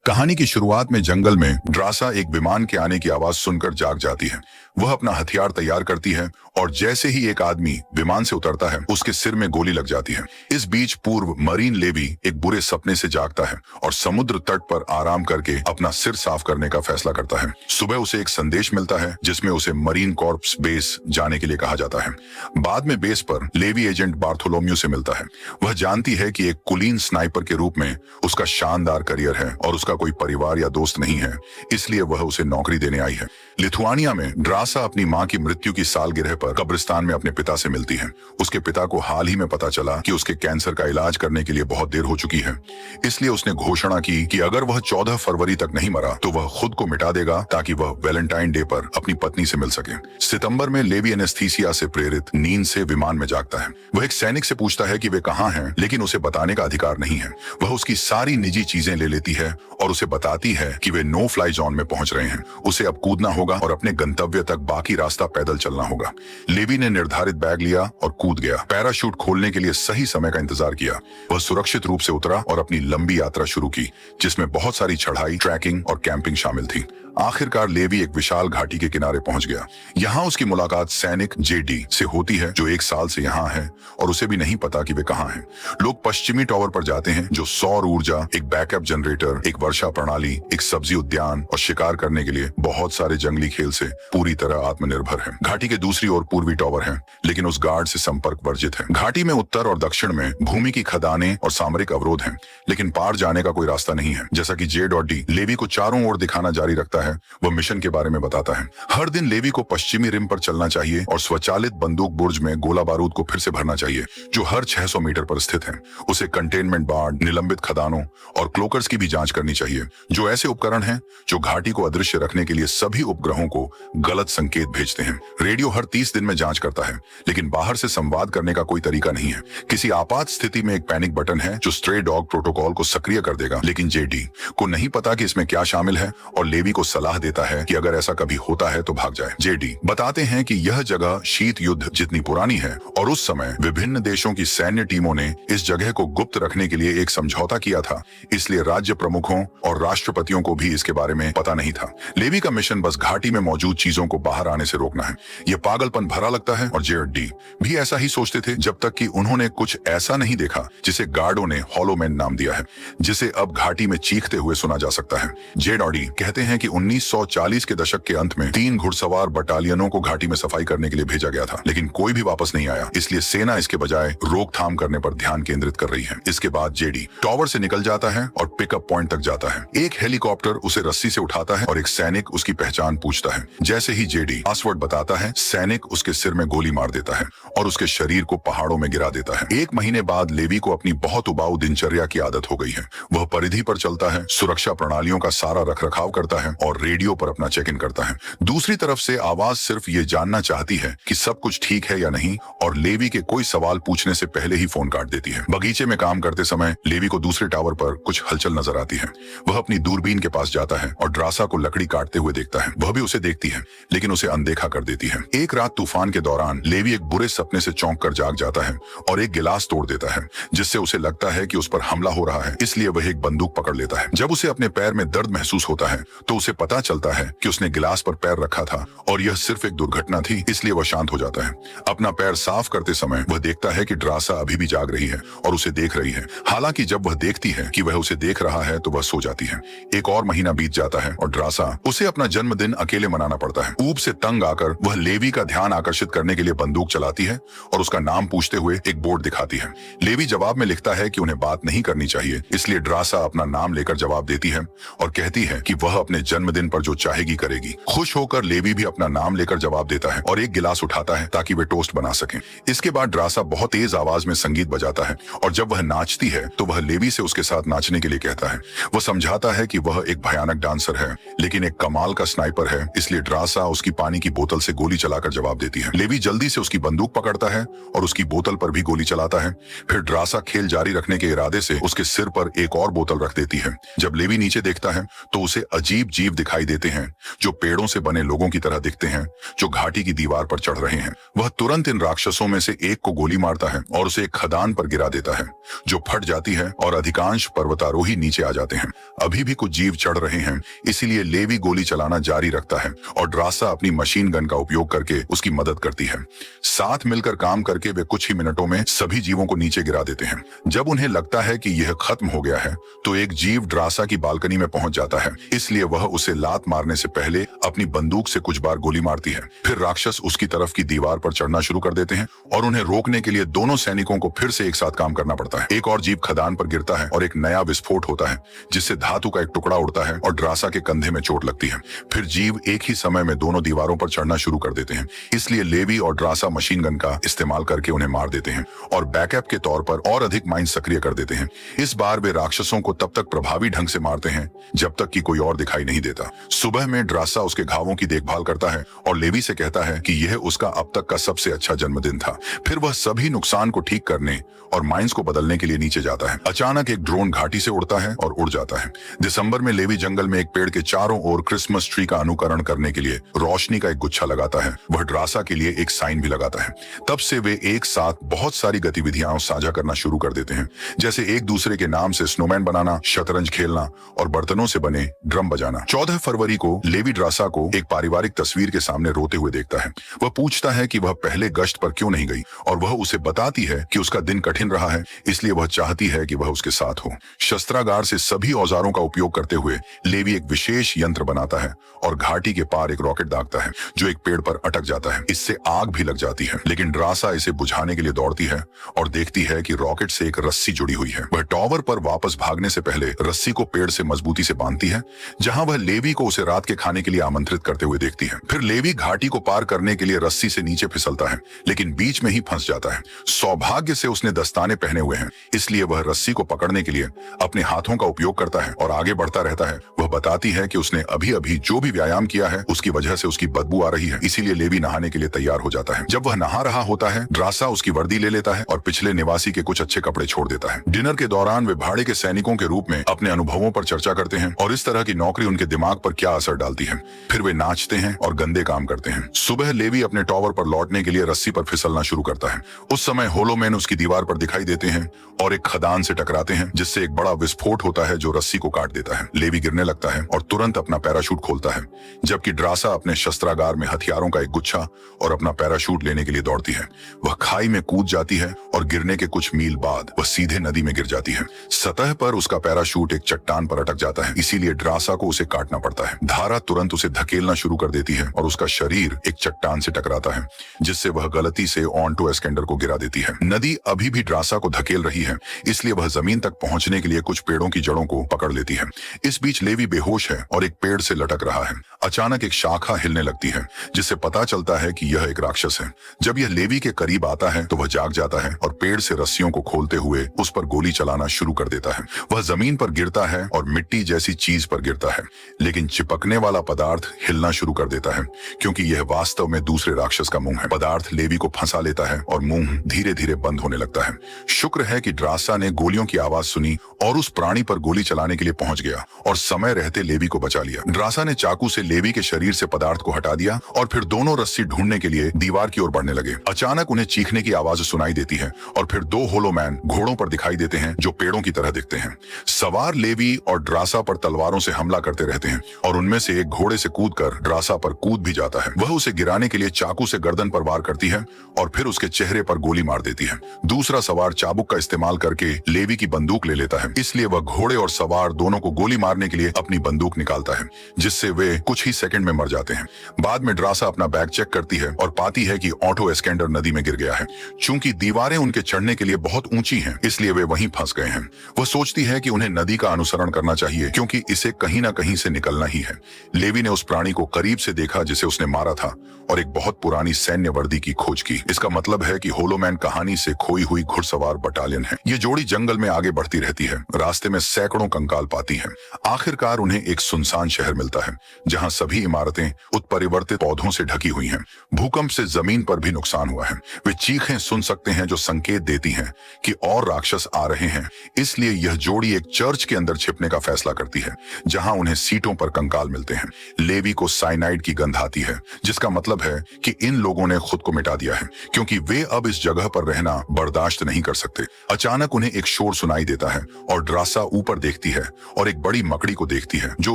कहानी की शुरुआत में जंगल में ड्रासा एक विमान के आने की आवाज सुनकर जाग जाती है। वह अपना हथियार तैयार करती है और जैसे ही एक आदमी विमान से उतरता है उसके सिर में गोली लग जाती है। इस बीच पूर्व मरीन लेवी एक बुरे सपने से जागता है और समुद्र तट पर आराम करके अपना सिर साफ करने का फैसला करता है। सुबह उसे एक संदेश मिलता है जिसमें उसे मरीन कॉर्प्स बेस जाने के लिए कहा जाता है। बाद में बेस पर लेवी एजेंट बार्थोलोम्यू से मिलता है। वह जानती है कि एक कुलीन स्नाइपर के रूप में उसका शानदार करियर है और उसका कोई परिवार या दोस्त नहीं है, इसलिए वह उसे नौकरी देने आई है। लिथुआनिया में ड्रासा अपनी मां की मृत्यु की सालगिरह पर कब्रिस्तान में अपने पिता से मिलती है। उसके पिता को हाल ही में पता चला कि उसके कैंसर का इलाज करने के लिए बहुत देर हो चुकी है, इसलिए उसने घोषणा की कि अगर वह 14 फरवरी तक नहीं मरा तो वह खुद को मिटा देगा ताकि वह वैलेंटाइन डे पर अपनी पत्नी से मिल सके। सितंबर में लेवी एनेस्थीसिया से प्रेरित नींद से विमान में जागता है। वह एक सैनिक से पूछता है कि वे कहाँ हैं, लेकिन उसे बताने का अधिकार नहीं है। वह उसकी सारी निजी चीजें ले लेती है और उसे बताती है कि वे नो फ्लाई जोन में पहुंच रहे हैं। उसे अब कूदना होगा और अपने गंतव्य तक बाकी रास्ता पैदल चलना होगा। लेवी ने निर्धारित बैग लिया और कूद गया। पैराशूट खोलने के लिए सही समय का इंतजार किया। वह सुरक्षित रूप से उतरा और अपनी लंबी यात्रा शुरू की, जिसमें बहुत सारी चढ़ाई, ट्रैकिंग और कैंपिंग शामिल थी। आखिरकार लेवी एक विशाल घाटी के किनारे पहुंच गया। यहाँ उसकी मुलाकात सैनिक जेडी से होती है जो 1 साल से यहाँ है और उसे भी नहीं पता कि वे कहाँ हैं। लोग पश्चिमी टावर पर जाते हैं जो सौर ऊर्जा, एक बैकअप जनरेटर, एक वर्षा प्रणाली, एक सब्जी उद्यान और शिकार करने के लिए बहुत सारे जंगली खेल से पूरी तरह आत्मनिर्भर है। घाटी के दूसरी ओर पूर्वी टावर है, लेकिन उस गार्ड से संपर्क वर्जित है। घाटी में उत्तर और दक्षिण में भूमि की खदानें और सामरिक अवरोध हैं, लेकिन पार जाने का कोई रास्ता नहीं है। जैसा कि जेड और डी लेवी को चारों ओर दिखाना जारी रखता है, वह मिशन के बारे में बताता है। हर दिन लेवी को पश्चिमी रिम पर चलना चाहिए और स्वचालित बंदूक बुर्ज में गोला बारूद को फिर से भरना चाहिए, जो हर 600 मीटर पर स्थित है। उसे कंटेनमेंट बार्ड, निलंबित खदानों और क्लोकर्स की भी जांच करनी चाहिए, जो ऐसे उपकरण हैं जो घाटी को अदृश्य रखने के लिए सभी उपग्रहों को गलत संकेत भेजते हैं। रेडियो हर 30 दिन में जांच करता है, लेकिन बाहर से संवाद करने का कोई तरीका नहीं है। किसी आपात स्थिति में एक पैनिक बटन है जो स्ट्रे डॉग प्रोटोकॉल को सक्रिय कर देगा, लेकिन जेडी को नहीं पता कि इसमें क्या शामिल है और लेवी को सलाह देता है कि अगर ऐसा कभी होता है तो भाग जाए। जेडी बताते हैं कि यह जगह शीत युद्ध जितनी पुरानी है और उस समय विभिन्न देशों की सैन्य टीमों ने इस जगह को गुप्त रखने के लिए एक समझौता किया था, इसलिए राज्य प्रमुखों और राष्ट्रपतियों को भी इसके बारे में पता नहीं था। लेवी का मिशन बस घाटी में मौजूद चीजों को बाहर आने से रोकना है। यह पागलपन भरा लगता है और जेड डी भी ऐसा ही सोचते थे, जब तक कि उन्होंने कुछ ऐसा नहीं देखा जिसे गार्डों ने हॉलोमैन नाम दिया है, जिसे अब घाटी में चीखते हुए सुना जा सकता है। जेड और डी कहते हैं कि 1940 के दशक के अंत में 3 घुड़सवार बटालियनों को घाटी में सफाई करने के लिए भेजा गया था, लेकिन कोई भी वापस नहीं आया, इसलिए सेना इसके बजाय रोकथाम करने पर ध्यान केंद्रित कर रही है। इसके बाद जेडी टावर से निकल जाता है और पिकअप पॉइंट तक जाता है। एक हेलीकॉप्टर उसे रस्सी से उठाता है और एक सैनिक उसकी पहचान पूछता है। जैसे ही जेडी पासवर्ड बताता है, सैनिक उसके सिर में गोली मार देता है और उसके शरीर को पहाड़ों में गिरा देता है। 1 महीने बाद लेवी को अपनी बहुत उबाऊ दिनचर्या की आदत हो गई है। वह परिधि पर चलता है, सुरक्षा प्रणालियों का सारा रखरखाव करता है और रेडियो पर अपना चेक इन करता है। दूसरी तरफ से आवाज सिर्फ ये जानना चाहती है कि सब कुछ ठीक है या नहीं, और लेवी के कोई सवाल पूछने से पहले ही फोन काट देती है। बगीचे में काम करते समय लेवी को दूसरे टावर पर कुछ हलचल नजर आती है। वह अपनी दूरबीन के पास जाता है और ड्रासा को लकड़ी काटते हुए देखता है। वह भी उसे देखती है, लेकिन उसे अनदेखा कर देती है। एक रात तूफान के दौरान लेवी एक बुरे सपने से चौंक कर जाग जाता है और एक गिलास तोड़ देता है, जिससे उसे लगता है कि उस पर हमला हो रहा है, इसलिए वह एक बंदूक पकड़ लेता है। जब उसे अपने पैर में दर्द महसूस होता है तो उसे पता चलता है कि उसने गिलास पर पैर रखा था और यह सिर्फ एक दुर्घटना थी, इसलिए वह शांत हो जाता है। अपना पैर साफ करते समय वह देखता है कि ड्रासा अभी भी जाग रही है और उसे देख रही है। हालांकि जब वह देखती है कि वह उसे देख रहा है तो वह सो जाती है। एक और महीना बीत जाता है और ड्रासा उसे अपना जन्मदिन अकेले मनाना पड़ता है। ऊब से तंग आकर वह लेवी का ध्यान आकर्षित करने के लिए बंदूक चलाती है और उसका नाम पूछते हुए एक बोर्ड दिखाती है। लेवी जवाब में लिखता है कि उन्हें बात नहीं करनी चाहिए, इसलिए ड्रासा अपना नाम लेकर जवाब देती है और कहती है कि वह अपने जन्मदिन पर जो चाहेगी करेगी। खुश होकर लेवी भी अपना नाम लेकर जवाब देता है और एक गिलास उठाता है ताकि वे टोस्ट बना सकें। इसके बाद ड्रासा बहुत तेज आवाज में संगीत बजाता है और जब वह नाचती है तो वह लेवी से उसके साथ नाचने के लिए कहता है। वह समझाता है कि वह एक भयानक डांसर है, लेकिन एक कमाल का स्नाइपर है, इसलिए ड्रासा उसकी पानी की बोतल से गोली चलाकर जवाब देती है। लेवी जल्दी से उसकी बंदूक पकड़ता है और उसकी बोतल पर भी गोली चलाता है। फिर ड्रासा खेल जारी रखने के इरादे से उसके सिर पर एक और बोतल रख देती है। जब लेवी नीचे देखता है तो उसे अजीब जीव दिखाई देते हैं जो पेड़ों से बने लोगों की तरह दिखते हैं जो घाटी की दीवार पर चढ़ रहे हैं। वह तुरंत इन राक्षसों में से एक को गोली मारता है और उसे एक खदान पर गिरा देता है जो फट जाती है और अधिकांश पर्वतारोही नीचे आ जाते हैं। अभी भी कुछ जीव चढ़ रहे हैं, इसीलिए लेवी गोली चलाना जारी रखता है और ड्रासा अपनी मशीन गन का उपयोग करके उसकी मदद करती है। साथ मिलकर काम करके वे कुछ ही मिनटों में सभी जीवों को नीचे गिरा देते हैं। जब उन्हें लगता है कि यह खत्म हो गया है तो एक जीव ड्रासा की बालकनी में पहुंच जाता है, इसलिए वह उसे लात मारने से पहले अपनी बंदूक से कुछ बार गोली मारती है। फिर राक्षस उसकी तरफ की दीवार पर चढ़ना शुरू कर देते हैं और उन्हें रोकने के लिए दोनों सैनिकों को फिर से एक साथ काम करना पड़ता है। एक और जीव खदान पर गिरता है और एक नया विस्फोट होता है जिससे धातु का एक टुकड़ा उड़ता है और ड्रासा के कंधे में चोट लगती है। फिर जीव एक ही समय में दोनों दीवारों पर चढ़ना शुरू कर देते हैं, इसलिए लेवी और ड्रासा मशीन गन का इस्तेमाल करके उन्हें मार देते हैं और बैकअप के तौर पर और अधिक माइन सक्रिय कर देते हैं। इस बार वे राक्षसों को तब तक प्रभावी ढंग से मारते हैं जब तक कि कोई और दिखाई नहीं देता। सुबह में ड्रासा उसके घावों की देखभाल करता है और लेवी से कहता है कि यह उसका अब तक का सबसे अच्छा जन्मदिन था। फिर वह सभी नुकसान को ठीक करने और माइंस को बदलने के लिए नीचे जाता है। अचानक एक ड्रोन घाटी से उड़ता है और उड़ जाता है। दिसंबर में लेवी जंगल में एक पेड़ के चारों ओर क्रिसमस ट्री का अनुकरण करने के लिए रोशनी का एक गुच्छा लगाता है। वह ड्रासा के लिए एक साइन भी लगाता है। तब से वे एक साथ बहुत सारी गतिविधियां साझा करना शुरू कर देते हैं, जैसे एक दूसरे के नाम से स्नोमैन बनाना, शतरंज खेलना और बर्तनों से बने ड्रम बजाना। 14 फरवरी को लेवी ड्रासा को एक पारिवारिक तस्वीर के सामने रोते हुए देखता है। वह पूछता है कि वह पहले गश्त पर क्यों नहीं गई और वह उसे बताती है कि उसका दिन कठिन रहा है, इसलिए वह चाहती है कि वह उसके साथ हो। शस्त्रागार से सभी औजारों का उपयोग करते हुए लेवी एक विशेष यंत्र बनाता है और घाटी के पार एक रॉकेट दागता है जो एक पेड़ पर अटक जाता है। इससे आग भी लग जाती है, लेकिन ड्रासा इसे बुझाने के लिए दौड़ती है और देखती है कि रॉकेट से एक रस्सी जुड़ी हुई है। वह टॉवर पर वापस भागने से पहले रस्सी को पेड़ से मजबूती से बांधती है, जहां वह लेवी को उसे रात के खाने के लिए आमंत्रित करते हुए देखती है। फिर लेवी घाटी को पार करने के लिए रस्सी से नीचे फिसलता है, लेकिन बीच में ही फंस जाता है। सौभाग्य से उसने दस्ताने पहने हुए हैं, इसलिए वह रस्सी को पकड़ने के लिए अपने हाथों का उपयोग करता है और आगे बढ़ता रहता है। वह बताती है कि उसने अभी अभी जो भी व्यायाम किया है उसकी वजह से उसकी बदबू आ रही है, इसीलिए लेवी नहाने के लिए तैयार हो जाता है। जब वह नहा रहा होता है, ड्रासा उसकी वर्दी ले लेता है और पिछले निवासी के कुछ अच्छे कपड़े छोड़ देता है। डिनर के दौरान वे भाड़े के सैनिकों के रूप में अपने अनुभवों पर चर्चा करते हैं और इस तरह की नौकरी उनके दिमाग पर क्या असर डालती है। फिर वे नाचते हैं और गंदे काम करते हैं। सुबह लेवी अपने टॉवर पर लौटने के लिए रस्सी पर फिसलना शुरू करता है। उस समय होलोमैन उसकी दीवार पर दिखाई देते हैं और एक खदान से टकराते हैं, जिससे एक बड़ा विस्फोट होता है जो रस्सी को काट देता है। लेवी गिरने लगता है और तुरंत अपना पैराशूट खोलता है, जबकि ड्रासा अपने शस्त्रागार में हथियारों का एक गुच्छा और अपना पैराशूट लेने के लिए दौड़ती है। वह खाई में कूद जाती है और गिरने के कुछ मील बाद वह सीधे नदी में गिर जाती है। सतह पर उसका पैराशूट एक चट्टान पर अटक जाता है, इसीलिए ड्रासा को उसे काटना पड़ता है। धारा तुरंत उसे धकेलना शुरू कर देती है और उसका शरीर एक चट्टान से टकराता है, जिससे वह गलती से ऑन्टो एस्केंडर को गिरा देती है। नदी अभी भी ड्रासा को धकेल रही है, इसलिए वह जमीन तक पहुंचने के लिए कुछ पेड़ों की जड़ों को पकड़ लेती है। इस बीच लेवी बेहोश है और एक पेड़ से लटक रहा है। अचानक एक शाखा हिलने लगती है, जिससे पता चलता है कि यह एक राक्षस है। जब यह लेवी के करीब आता है तो वह जाग जाता है और पेड़ से रस्सियों को खोलते हुए उस पर गोली चलाना शुरू कर देता है। वह जमीन पर गिरता है और मिट्टी जैसी चीज पर गिरता है, लेकिन चिपकने वाला पदार्थ हिलना शुरू कर देता है, क्योंकि यह वास्तव में दूसरे राक्षस का मुंह है। पदार्थ लेवी को फंसा लेता है और मुंह धीरे धीरे बंद होने लगता है। शुक्र है कि ड्रासा ने गोलियों की आवाज सुनी और उस प्राणी पर गोली चलाने के लिए पहुंच गया और समय रहते लेवी को बचा लिया। ड्रासा ने चाकू से लेवी के शरीर से पदार्थ को हटा दिया और फिर दोनों रस्सी ढूंढने के लिए दीवार की ओर बढ़ने लगे। अचानक उन्हें चीखने की आवाज सुनाई देती है और फिर दो होलोमैन घोड़ों पर दिखाई देते हैं जो पेड़ों की तरह दिखते हैं। सवार लेवी और ड्रासा पर तलवारों से हमला करते रहते हैं और उनमें से एक घोड़े से कूदकर ड्रासा पर कूद भी जाता है। वह उसे गिराने के लिए चाकू से गर्दन पर वार करती है और फिर उसके चेहरे पर गोली मार देती है। दूसरा सवार चाबुक का इस्तेमाल करके लेवी की बंदूक ले लेता है, इसलिए वह घोड़े और सवार दोनों को गोली मारने के लिए अपनी बंदूक निकालता है, जिससे वे कुछ ही सेकंड में मर जाते हैं। बाद में ड्रासा अपना बैग चेक करती है और पाती है कि ऑटो एस्केंडर नदी में गिर गया है। चूंकि दीवारें उनके चढ़ने के लिए बहुत ऊंची हैं, इसलिए वे वहीं फंस गए हैं। वह सोचती है कि उन्हें नदी का अनुसरण करना चाहिए, क्योंकि इसे कहीं ना कहीं से निकलना ही है। लेवी ने उस प्राणी को करीब से देखा जिसे उसने मारा था और एक बहुत पुरानी सैन्य वर्दी की खोज की। इसका मतलब है कि होलोमैन कहानी से खोई हुई घुड़सवार बटालियन है। ये जोड़ी जंगल में आगे बढ़ती रहती है, रास्ते में सैकड़ों कंकाल पाती है। आखिरकार आखिरकार उन्हें एक सुनसान शहर मिलता है जहां सभी इमारतें उत्परिवर्तित पौधों से ढकी हुई हैं। भूकंप से जमीन पर भी नुकसान हुआ है। वे चीखें सुन सकते हैं जो संकेत देती हैं कि और राक्षस आ रहे हैं। इसलिए यह जोड़ी एक चर्च के अंदर छिपने का फैसला करती है जहां उन्हें सीटों पर कंकाल मिलते हैं। लेवी को साइनाइड की गंध आती है, जिसका मतलब है कि इन लोगों ने खुद को मिटा दिया है, क्योंकि वे अब इस जगह पर रहना बर्दाश्त नहीं कर सकते। अचानक उन्हें एक शोर सुनाई देता है और ड्रासा ऊपर देखती है और एक बड़ी मकड़ी को देखती है जो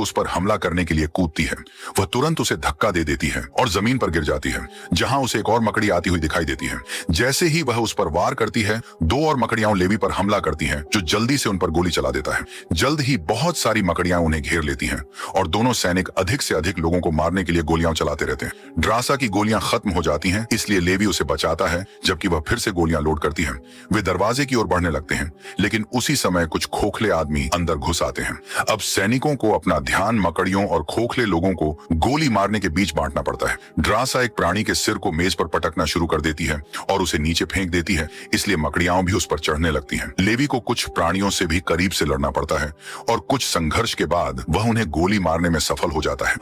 उस पर हमला करने के लिए कूदती है। वह तुरंत उसे धक्का दे देती है और जमीन पर गिर जाती है, जहां उसे एक और मकड़ी आती हुई दिखाई देती है। जैसे ही वह उस पर वार करती है, दो और मकड़ियां लेवी पर हमला करती हैं, जो जल्दी से उन पर गोली चला देता है। जल्द ही बहुत सारी मकड़ियां उन्हें घेर लेती हैं और दोनों सैनिक अधिक से अधिक लोगों को मारने के लिए गोलियां चलाते रहते हैं। ड्रासा की गोलियां खत्म हो जाती हैं, इसलिए लेवी उसे बचाता है, जबकि वह फिर से गोलियां लोड करती है। वे दरवाजे की ओर बढ़ने लगते हैं, लेकिन उसी समय कुछ खोखले आदमी अंदर घुस आते हैं। अब सैनिकों को अपना ध्यान मकड़ियों और खोखले लोगों को गोली मारने के बीच बांटना पड़ता है। ड्रासा एक प्राणी के सिर को मेज पर पटकना शुरू कर देती है और उसे नीचे फेंक देती है, इसलिए मकड़ियां भी उस पर चढ़ने लगती हैं। लेवी को कुछ प्राणियों से भी करीब से लड़ना पड़ता है और कुछ संघर्ष के बाद वह उन्हें गोली मारने में सफल हो जाता है।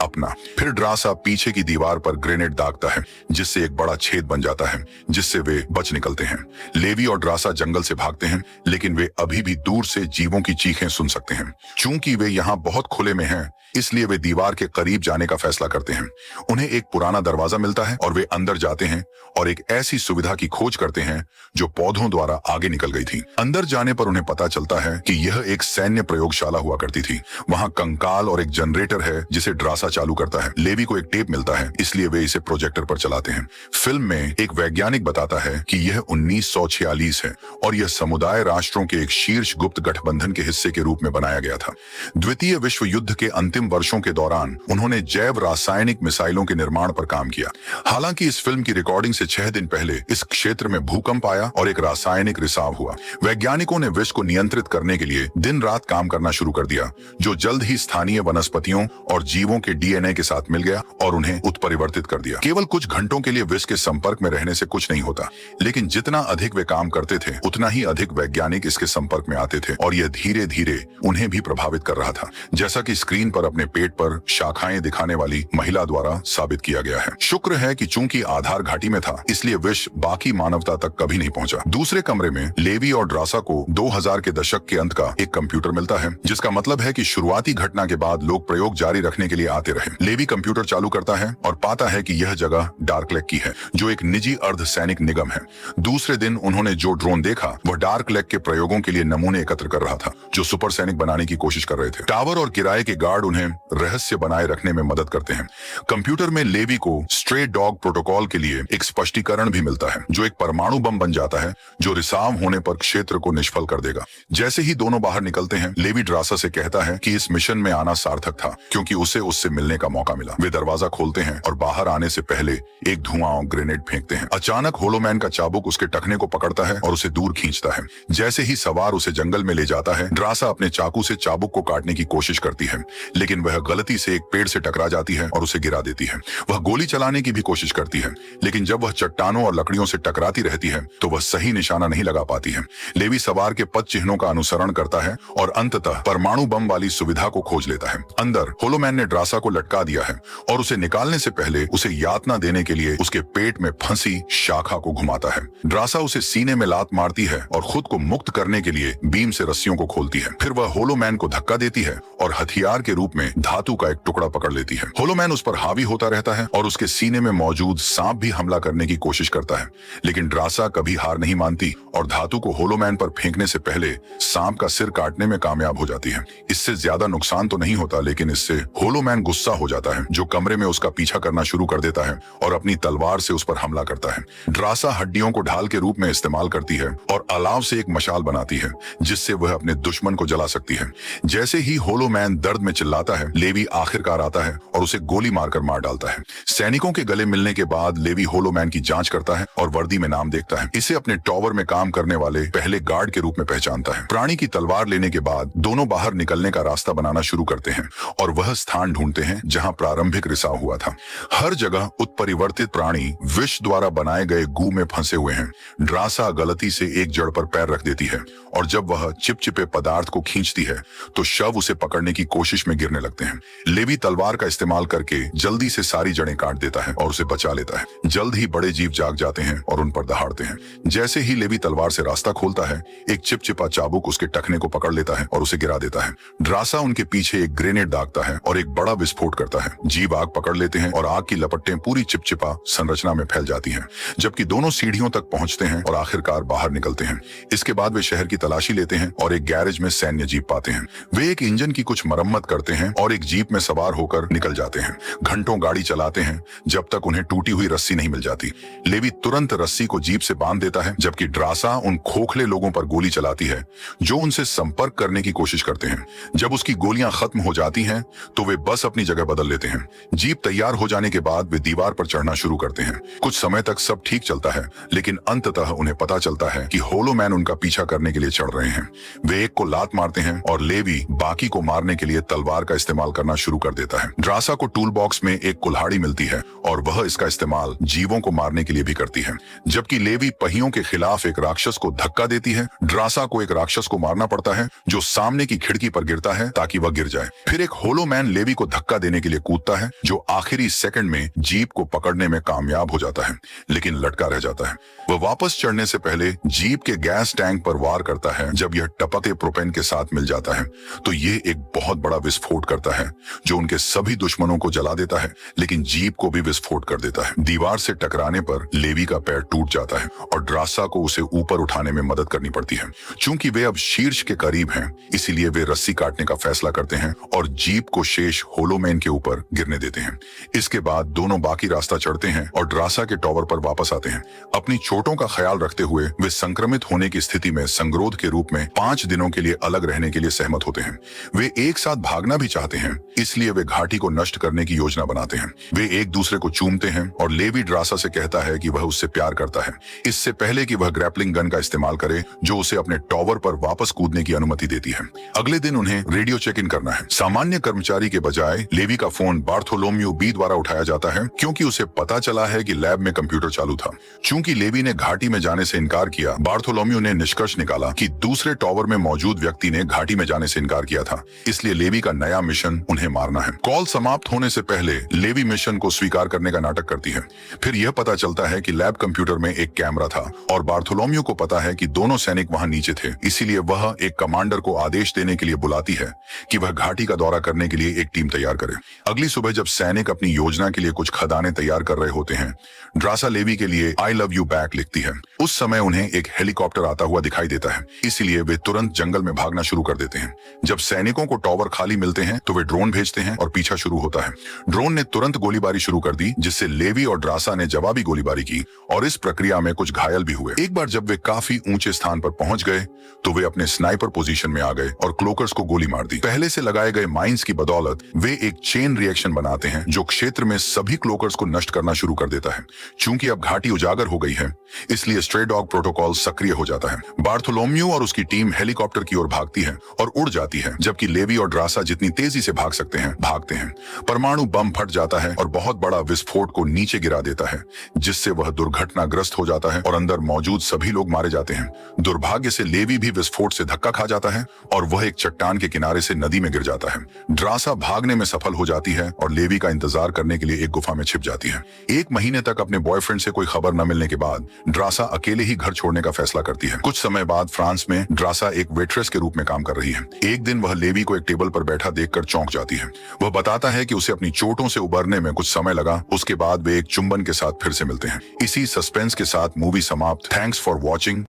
फिर ड्रासा पीछे की दीवार पर ग्रेनेड दागता है, जिससे एक बड़ा छेद बन जाता है, जिससे वे बच निकलते हैं। लेवी और ड्रासा जंगल से भागते हैं, लेकिन वे अभी भी दूर से जीवों की चीखें सुन सकते हैं। चूंकि वे यहाँ बहुत खुले में हैं, इसलिए वे दीवार के करीब जाने का फैसला करते हैं। उन्हें एक पुराना दरवाजा मिलता है और वे अंदर जाते हैं और एक ऐसी सुविधा की खोज करते हैं जो पौधों द्वारा आगे निकल गई थी। अंदर जाने पर उन्हें पता चलता है कि यह एक सैन्य प्रयोगशाला हुआ करती थी। वहां कंकाल और एक जनरेटर है जिसे ड्रासा चालू करता है। लेवी को एक टेप मिलता है, इसलिए वे इसे प्रोजेक्टर पर चलाते हैं। फिल्म में एक वैज्ञानिक बताता है कि यह 1946 है और यह समुदाय राष्ट्रों के एक शीर्ष गुप्त गठबंधन के हिस्से के रूप में बनाया गया था। द्वितीय विश्व युद्ध के अंतिम वर्षों के दौरान उन्होंने जैव रासायनिक मिसाइलों के निर्माण पर काम किया। हालांकि इस फिल्म की रिकॉर्डिंग से 6 दिन पहले इस क्षेत्र में भूकंप आया और एक रासायनिक रिसाव हुआ। वैज्ञानिकों ने विष को नियंत्रित करने के लिए दिन रात काम करना शुरू कर दिया, जो जल्द ही स्थानीय वनस्पतियों और जीवों के डीएनए के साथ मिल गया और उन्हें उत्परिवर्तित कर दिया। केवल कुछ घंटों के लिए विष के संपर्क में रहने से कुछ नहीं होता, लेकिन जितना अधिक वे काम करते थे, उतना ही अधिक वैज्ञानिक इसके संपर्क में आते थे और यह धीरे धीरे उन्हें भी प्रभावित कर रहा था, जैसा कि स्क्रीन पर अपने पेट पर शाखाएं दिखाने वाली महिला द्वारा साबित किया गया है। शुक्र है कि चूंकि आधार घाटी में था, इसलिए विष बाकी मानवता तक कभी नहीं पहुंचा। दूसरे कमरे में लेवी और ड्रासा को 2000 के दशक के अंत का एक कंप्यूटर मिलता है, जिसका मतलब है कि शुरुआती घटना के बाद लोग प्रयोग जारी रखने के लिए आते रहे। लेवी कंप्यूटर चालू करता है और पाता है कि यह जगह डार्क लेक की है, जो एक निजी अर्ध सैनिक निगम है। दूसरे दिन उन्होंने जो ड्रोन देखा, वह डार्क लेक के प्रयोगों के लिए नमूने एकत्र कर रहा था, जो सुपर सैनिक बनाने की कोशिश कर रहे थे। टावर और किराए के गार्ड उन्हें रहस्य बनाए रखने में मदद करते हैं। कंप्यूटर में लेवी को स्ट्रे डॉग प्रोटोकॉल के लिए एक स्पष्टीकरण भी मिलता है, जो एक परमाणु बम बन जाता है, जो रिसाव होने पर क्षेत्र को निष्फल कर देगा। जैसे ही दोनों बाहर निकलते हैं, लेवी ड्रासा से कहता है कि इस मिशन में आना सार्थक था, क्योंकि उसे उससे मिलने का मौका मिला। वे दरवाजा खोलते हैं और बाहर आने से पहले एक धुआं और ग्रेनेड फेंकते हैं। अचानक होलोमैन का चाबुक उसके टखने को पकड़ता है और उसे दूर खींचता है। जैसे ही सवार उसे जंगल में ले जाता है, ड्रासा अपने चाकू से चाबुक को काटने की कोशिश करती है, लेकिन वह गलती से एक पेड़ से टकरा जाती है और उसे गिरा देती है। वह गोली चलाने की भी कोशिश करती है, लेकिन जब वह चट्टानों और लकड़ियों से टकराती रहती है तो वह सही निशाना नहीं लगा पाती है। लेवी सवार के पद चिन्हों का अनुसरण करता है और अंततः परमाणु बम वाली सुविधा को खोज लेता है। अंदर होलोमैन ने ड्रासा को लटका दिया है और उसे निकालने से पहले उसे यातना देने के लिए उसके पेट में फंसी शाखा को घुमाता है। ड्रासा उसे सीने में लात मारती है और खुद को मुक्त करने के लिए बीम से रस्सियों को खोलती है। फिर वह होलोमैन को धक्का देती है और हथियार के रूप में धातु का एक टुकड़ा पकड़ लेती है। होलोमैन उस पर हावी होता रहता है और उसके सीने में मौजूद सांप भी हमला करने की कोशिश करता है, लेकिन ड्रासा कभी हार नहीं मानती और धातु को होलोमैन पर फेंकने से पहले सांप का सिर काटने में कामयाब हो जाती है। इससे ज्यादा नुकसान तो नहीं होता, लेकिन इससे होलोमैन गुस्सा हो जाता है, जो कमरे में उसका पीछा करना शुरू कर देता है और अपनी तलवार से उस पर हमला करता है। ड्रासा हड्डियों को ढाल के रूप में इस्तेमाल करती है और अलाव से एक मशाल बनाती है, जिससे वह अपने दुश्मन को जला सकती है। जैसे ही होलोमैन दर्द में चिल्लाता है, लेवी आखिरकार आता है और उसे गोली मारकर मार डालता है। सैनिकों के गले मिलने के बाद लेवी होलोमैन की जांच करता है और वर्दी में नाम देखता है। इसे अपने टॉवर में काम करने वाले पहले गार्ड के रूप में पहचानता है। प्राणी की तलवार लेने के बाद दोनों बाहर निकलने का रास्ता बनाना शुरू करते हैं और वह स्थान ढूंढते हैं जहां प्रारंभिक रिसाव हुआ था। हर जगह उत्परिवर्तित प्राणी विष द्वारा बनाए गए गू में फंसे हुए हैं। ड्रासा गलती से एक जड़ पर पैर रख देती है और जब वह चिपचिपे पदार्थ को खींचती है तो शव उसे पकड़ने की कोशिश में गिरने करने लगते हैं। लेवी तलवार का इस्तेमाल करके जल्दी से सारी जड़ें काट देता है और उसे बचा लेता है। जल्द ही बड़े जीव जाग जाते हैं और उन पर दहाड़ते हैं। जैसे ही लेवी तलवार से रास्ता खोलता है, एक चिपचिपा चाबुक उसके टखने को पकड़ लेता है और उसे गिरा देता है। ड्रासा उनके पीछे एक ग्रेनेड दागता है और एक बड़ा विस्फोट करता है। जीव आग पकड़ लेते हैं और आग की लपटें पूरी चिपचिपा संरचना में फैल जाती हैं, जबकि दोनों सीढ़ियों तक पहुंचते हैं और आखिरकार बाहर निकलते हैं। इसके बाद वे शहर की तलाशी लेते हैं और एक गैरेज में सैन्य जीप पाते हैं। वे एक इंजन की कुछ मरम्मत करते हैं और एक जीप में सवार होकर निकल जाते हैं। घंटों गाड़ी चलाते हैं जब तक उन्हें टूटी हुई रस्सी नहीं मिल जाती। लेवी तुरंत रस्सी को जीप से बांध देता है, जबकि ड्रासा उन खोखले लोगों पर गोली चलाती है जो उनसे संपर्क करने की कोशिश करते हैं। जब उसकी गोलियां खत्म हो जाती हैं तो वे बस अपनी जगह बदल लेते हैं। जीप तैयार हो जाने के बाद वे दीवार पर चढ़ना शुरू करते हैं। कुछ समय तक सब ठीक चलता है, लेकिन अंततः उन्हें पता चलता है कि होलो मैन उनका पीछा करने के लिए चढ़ रहे हैं। वे एक को लात मारते हैं और लेवी बाकी को मारने के लिए तलवार का इस्तेमाल करना शुरू कर देता है। ड्रासा को टूल बॉक्स में एक कुल्हाड़ी मिलती है और वह इसका इस्तेमाल जीवों को मारने के लिए भी करती है। जबकि लेवी पहियों के खिलाफ एक राक्षस को धक्का देती है, ड्रासा को एक राक्षस को मारना पड़ता है जो सामने की खिड़की पर गिरता है ताकि वह गिर जाए। फिर एक होलो मैन लेवी को धक्का देने के लिए कूदता है जो आखिरी सेकंड में जीप को पकड़ने में कामयाब हो जाता है, लेकिन लटका रह जाता है। वह वापस चढ़ने से पहले जीप के गैस टैंक पर वार करता है। जब यह टपकते प्रोपेन के साथ मिल जाता है तो यह एक बहुत बड़ा विस्फोट करता है जो उनके सभी दुश्मनों को जला देता है, लेकिन जीप को भी विस्फोट कर देता है। दीवार से टकराने पर लेवी का पैर टूट जाता है और ड्रासा को उसे ऊपर उठाने में मदद करनी पड़ती है। चूंकि वे अब शीर्ष के करीब हैं, इसीलिए वे रस्सी काटने का फैसला करते हैं और जीप को शेष होलोमैन के ऊपर गिरने देते हैं। इसके बाद दोनों बाकी रास्ता चढ़ते हैं और ड्रासा के टॉवर पर वापस आते हैं। अपनी चोटों का ख्याल रखते हुए वे संक्रमित होने की स्थिति में संगरोध के रूप में 5 दिनों के लिए अलग रहने के लिए सहमत होते हैं। वे एक साथ भागना भी चाहते हैं, इसलिए वे घाटी को नष्ट करने की योजना बनाते हैं। वे एक दूसरे को चूमते हैं और लेवी ड्रासा से कहता है कि वह उससे प्यार करता है, इससे पहले कि वह ग्रैपलिंग गन का इस्तेमाल करे जो उसे अपने टॉवर पर वापस कूदने की अनुमति देती है। अगले दिन उन्हें रेडियो चेक इन करना है। सामान्य कर्मचारी के बजाय लेवी का फोन बार्थोलोम्यू बी द्वारा उठाया जाता है, क्योंकि उसे पता चला है कि लैब में कंप्यूटर चालू था। चूंकि लेवी ने घाटी में जाने से इनकार किया, बार्थोलोम्यू ने निष्कर्ष निकाला कि दूसरे टॉवर में मौजूद व्यक्ति ने घाटी में जाने से इनकार किया था, इसलिए लेवी का नया मिशन उन्हें मारना है। कॉल समाप्त होने से पहले लेवी मिशन को स्वीकार करने का नाटक करती है। फिर यह पता चलता है कि लैब कंप्यूटर में एक कैमरा था और बार्थोलोम्यू को पता है कि दोनों सैनिक वहां नीचे थे, इसीलिए वह एक कमांडर को आदेश देने के लिए बुलाती है कि वह घाटी का दौरा करने के लिए एक टीम तैयार करे। अगली सुबह जब सैनिक अपनी योजना के लिए कुछ खदानें तैयार कर रहे होते हैं, ड्रासा लेवी के लिए आई लव यू बैक लिखती है। उस समय उन्हें एक हेलीकॉप्टर आता हुआ दिखाई देता है, इसीलिए वे तुरंत जंगल में भागना शुरू कर देते हैं। जब सैनिकों को टॉवर खाली मिलते हैं तो वे ड्रोन भेजते हैं और पीछा शुरू होता है। ड्रोन ने तुरंत गोलीबारी शुरू कर दी, जिससे लेवी और ड्रासा ने जवाबी गोलीबारी की और इस प्रक्रिया में कुछ घायल भी हुए। एक बार जब वे काफी ऊंचे स्थान पर पहुंच गए तो वे अपने स्नाइपर पोजीशन में आ गए और क्लोकर्स को गोली मार दी। पहले से लगाए गए माइंस की बदौलत वे एक चेन रिएक्शन बनाते हैं जो क्षेत्र में सभी क्लोकर्स को नष्ट करना शुरू कर देता है। चूंकि अब घाटी उजागर हो गई है, इसलिए स्ट्रे डॉग प्रोटोकॉल सक्रिय हो जाता है। बार्थोलोम्यू और उसकी टीम हेलीकॉप्टर की ओर भागती है और उड़ जाती है, जबकि लेवी और ड्रासा जितनी तेजी से भाग सकते हैं भागते हैं। परमाणु बम फट जाता है और बहुत बड़ा विस्फोट को नीचे गिरा देता है, जिससे वह दुर्घटनाग्रस्त हो जाता है और अंदर मौजूद सभी लोग मारे जाते हैं। दुर्भाग्य से लेवी भी विस्फोट से धक्का खा जाता है और वह एक चट्टान के किनारे से नदी में गिर जाता है। ड्रासा भागने में सफल हो जाती है और लेवी का इंतजार करने के लिए एक गुफा में छिप जाती है। 1 महीने तक अपने बॉयफ्रेंड से कोई खबर न मिलने के बाद ड्रासा अकेले ही घर छोड़ने का फैसला करती है। कुछ समय बाद फ्रांस में ड्रासा एक वेट्रेस के रूप में काम कर रही है। एक दिन वह लेवी को एक टेबल पर बैठा देखकर चौंक जाती है। वह बताता है कि उसे अपनी चोटों से उबरने में कुछ समय लगा। उसके बाद वे एक चुंबन के साथ फिर से मिलते हैं। इसी सस्पेंस के साथ मूवी समाप्त। Thanks for watching.